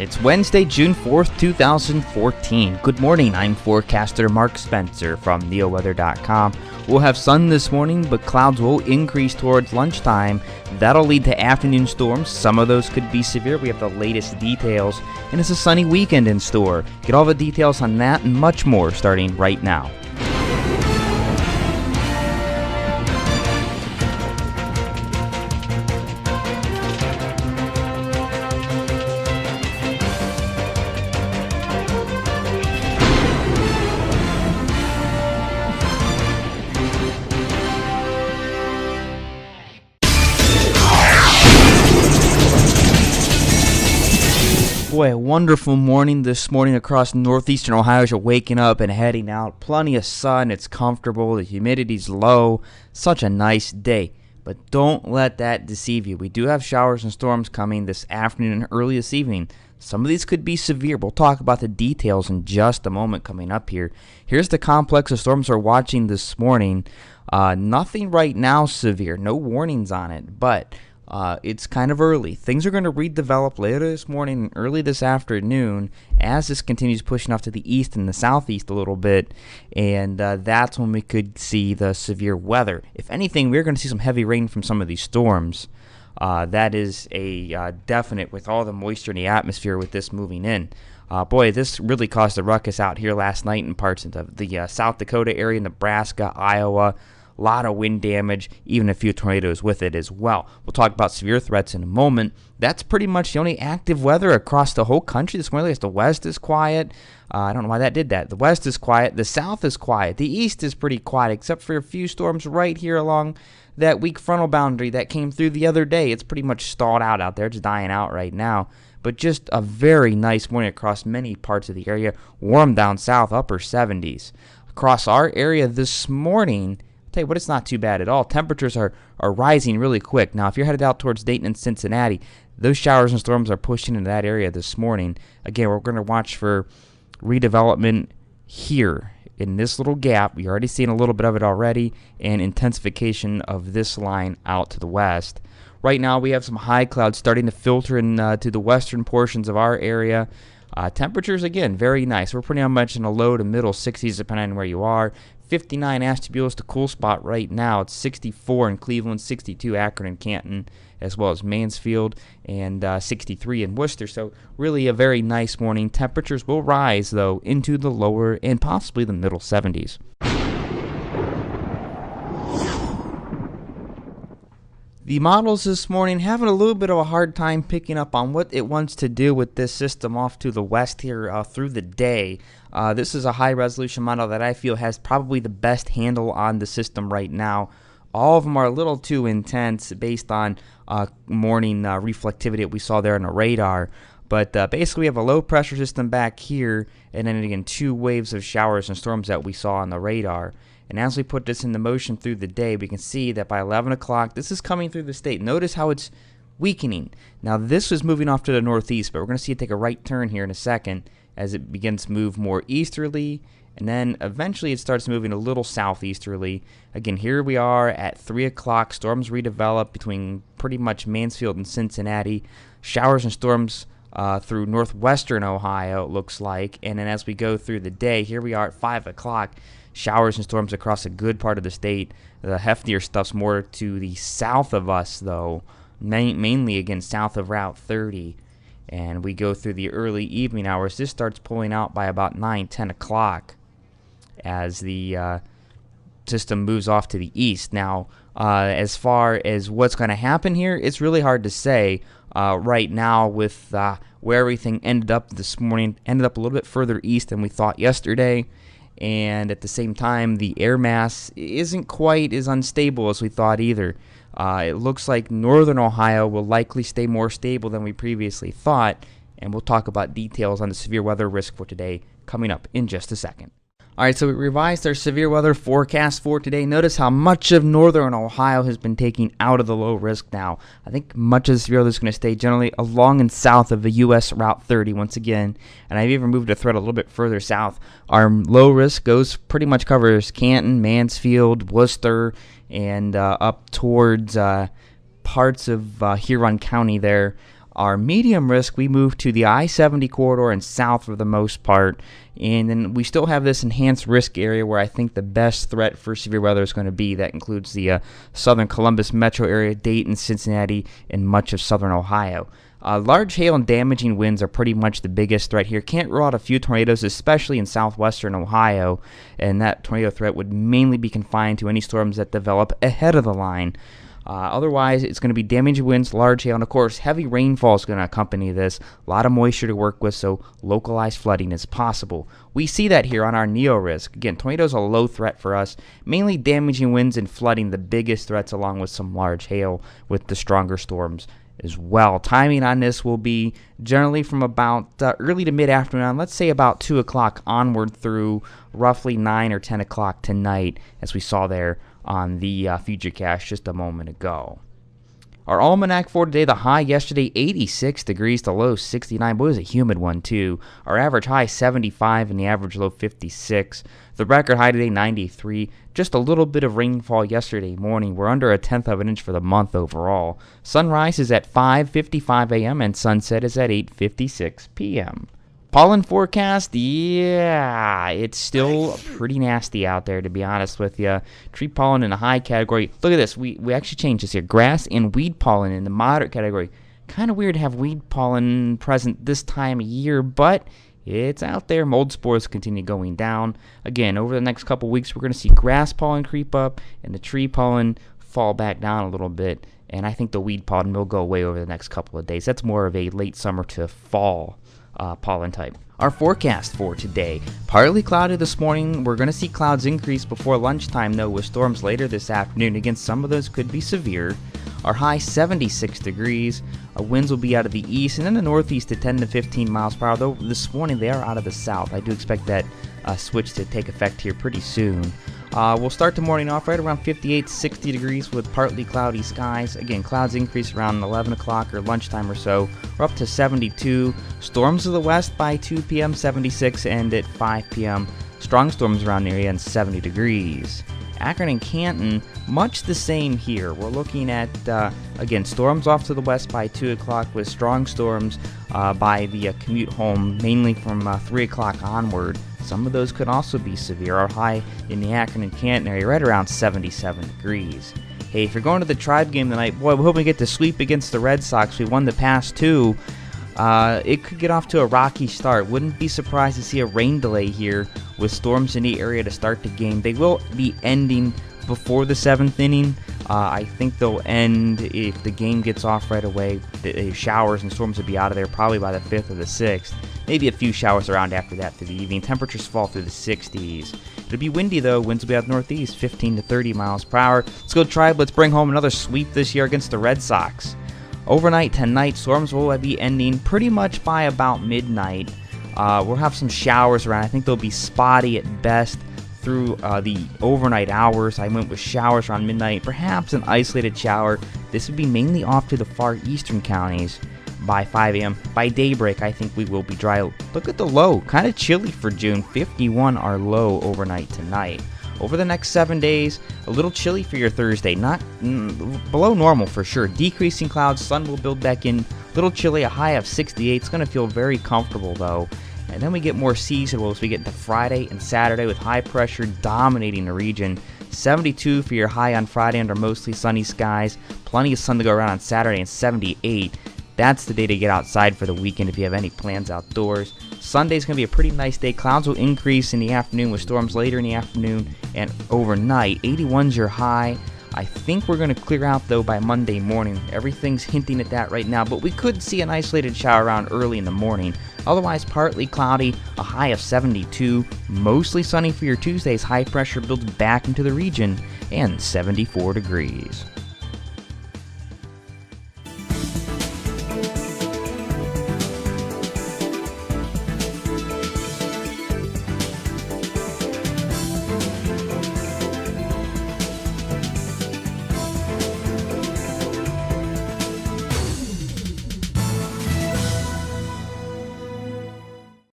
It's Wednesday, June 4th, 2014. Good morning, I'm forecaster Mark Spencer from NeoWeather.com. We'll have sun this morning, but clouds will increase towards lunchtime. That'll lead to afternoon storms. Some of those could be severe. We have the latest details, and it's a sunny weekend in store. Get all the details on that and much more starting right now. Boy, a wonderful morning this morning across northeastern Ohio as you're waking up and heading out. Plenty of sun, it's comfortable, the humidity's low. Such a nice day. But don't let that deceive you. We do have showers and storms coming this afternoon and early this evening. Some of these could be severe. We'll talk about the details in just a moment coming up here. Here's the complex of storms we're watching this morning. Nothing right now severe, no warnings on it, but it's kind of early. Things are going to redevelop later this morning and early this afternoon as this continues pushing off to the east and the southeast a little bit, and that's when we could see the severe weather. If anything, we're going to see some heavy rain from some of these storms. That is a definite with all the moisture in the atmosphere with this moving in. Boy, this really caused a ruckus out here last night in parts of the South Dakota area, Nebraska, Iowa. A lot of wind damage, even a few tornadoes with it as well. We'll talk about severe threats in a moment. That's pretty much the only active weather across the whole country this morning. The west is quiet. I don't know why that did that. The west is quiet. The south is quiet. The east is pretty quiet, except for a few storms right here along that weak frontal boundary that came through the other day. It's pretty much stalled out there. It's dying out right now. But just a very nice morning across many parts of the area. Warm down south, upper 70s. Across our area this morning, tell you what, it's not too bad at all. Temperatures are rising really quick. Now, if you're headed out towards Dayton and Cincinnati, those showers and storms are pushing into that area this morning. Again, we're going to watch for redevelopment here in this little gap. You're already seeing a little bit of it already, and intensification of this line out to the west. Right now, we have some high clouds starting to filter in to the western portions of our area. Temperatures, again, very nice. We're pretty much in the low to middle 60s depending on where you are. 59 Ashtabula is the cool spot right now. It's 64 in Cleveland, 62 Akron and Canton, as well as Mansfield, and 63 in Worcester. So really a very nice morning. Temperatures will rise, though, into the lower and possibly the middle 70s. The models this morning having a little bit of a hard time picking up on what it wants to do with this system off to the west here through the day. This is a high-resolution model that I feel has probably the best handle on the system right now. All of them are a little too intense based on morning reflectivity that we saw there on the radar. But basically we have a low-pressure system back here, and then again 2 waves of showers and storms that we saw on the radar. And as we put this into motion through the day, we can see that by 11 o'clock, this is coming through the state. Notice how it's weakening. Now, this is moving off to the northeast, but we're going to see it take a right turn here in a second as it begins to move more easterly, and then eventually it starts moving a little southeasterly. Again, here we are at 3 o'clock. Storms redevelop between pretty much Mansfield and Cincinnati. Showers and storms through northwestern Ohio, it looks like. And then as we go through the day, here we are at 5 o'clock. Showers and storms across a good part of the state. The heftier stuff's more to the south of us, though, mainly, again, south of Route 30. And we go through the early evening hours. This starts pulling out by about 9, 10 o'clock as the system moves off to the east. Now, as far as what's going to happen here, it's really hard to say right now with where everything ended up this morning. Ended up a little bit further east than we thought yesterday. And at the same time, the air mass isn't quite as unstable as we thought either. It looks like northern Ohio will likely stay more stable than we previously thought, and we'll talk about details on the severe weather risk for today coming up in just a second. All right, so we revised our severe weather forecast for today. Notice how much of northern Ohio has been taken out of the low risk now. I think much of the severe weather is going to stay generally along and south of the U.S. Route 30 once again. And I've even moved the thread a little bit further south. Our low risk pretty much covers Canton, Mansfield, Worcester, and up towards parts of Huron County there. Our medium risk, we move to the I-70 corridor and south for the most part. And then we still have this enhanced risk area where I think the best threat for severe weather is going to be. That includes the southern Columbus metro area, Dayton, Cincinnati, and much of southern Ohio. Large hail and damaging winds are pretty much the biggest threat here. Can't rule out a few tornadoes, especially in southwestern Ohio, and that tornado threat would mainly be confined to any storms that develop ahead of the line. Otherwise, it's going to be damaging winds, large hail, and of course, heavy rainfall is going to accompany this. A lot of moisture to work with, so localized flooding is possible. We see that here on our NEO risk. Again, tornadoes are a low threat for us. Mainly damaging winds and flooding, the biggest threats, along with some large hail with the stronger storms as well. Timing on this will be generally from about early to mid-afternoon, let's say about 2 o'clock onward through roughly 9 or 10 o'clock tonight, as we saw there on the Futurecast just a moment ago. Our almanac for today, the high yesterday 86 degrees, the low 69. Boy, it was a humid one too. Our average high 75 and the average low 56. The record high today 93. Just a little bit of rainfall yesterday morning. We're under 1/10 of an inch for the month overall. Sunrise is at 5:55 a.m. and sunset is at 8:56 p.m. Pollen forecast, yeah, it's still pretty nasty out there, to be honest with you. Tree pollen in the high category. Look at this. We actually changed this here. Grass and weed pollen in the moderate category. Kind of weird to have weed pollen present this time of year, but it's out there. Mold spores continue going down. Again, over the next couple weeks, we're going to see grass pollen creep up and the tree pollen fall back down a little bit. And I think the weed pollen will go away over the next couple of days. That's more of a late summer to fall pollen type. Our forecast for today, partly cloudy this morning. We're going to see clouds increase before lunchtime though, with storms later this afternoon. Again, some of those could be severe. Our high 76 degrees. Winds will be out of the east and in the northeast at 10 to 15 miles per hour, though this morning they are out of the south. I do expect that switch to take effect here pretty soon. We'll start the morning off right around 58, 60 degrees with partly cloudy skies. Again, clouds increase around 11 o'clock or lunchtime or so. We're up to 72. Storms to the west by 2 p.m., 76, and at 5 p.m. Strong storms around the area and 70 degrees. Akron and Canton, much the same here. We're looking at, again, storms off to the west by 2 o'clock with strong storms by the commute home, mainly from 3 o'clock onward. Some of those could also be severe. Our high in the Akron and Canton area right around 77 degrees. Hey, if you're going to the Tribe game tonight, boy, we hope we get to sweep against the Red Sox. We won the past two. It could get off to a rocky start. Wouldn't be surprised to see a rain delay here with storms in the area to start the game. They will be ending before the 7th inning. I think they'll end if the game gets off right away. The showers and storms will be out of there probably by the 5th or the 6th. Maybe a few showers around after that through the evening. Temperatures fall through the 60s. It'll be windy though. Winds will be out northeast, 15 to 30 miles per hour. Let's go Tribe. Let's bring home another sweep this year against the Red Sox. Overnight tonight, storms will be ending pretty much by about midnight. We'll have some showers around. I think they'll be spotty at best through the overnight hours. I went with showers around midnight, perhaps an isolated shower. This would be mainly off to the far eastern counties by 5 a.m. By daybreak, I think we will be dry. Look at the low. Kind of chilly for June. 51 our low overnight tonight. Over the next 7 days, a little chilly for your Thursday. Not below normal for sure. Decreasing clouds, sun will build back in. Little chilly, a high of 68. It's going to feel very comfortable though. And then we get more seasonal as we get into Friday and Saturday with high pressure dominating the region. 72 for your high on Friday under mostly sunny skies. Plenty of sun to go around on Saturday and 78. That's the day to get outside for the weekend if you have any plans outdoors. Sunday's going to be a pretty nice day. Clouds will increase in the afternoon with storms later in the afternoon and overnight. 81's your high. I think we're going to clear out though by Monday morning. Everything's hinting at that right now, but we could see an isolated shower around early in the morning. Otherwise, partly cloudy, a high of 72. Mostly sunny for your Tuesdays. High pressure builds back into the region and 74 degrees.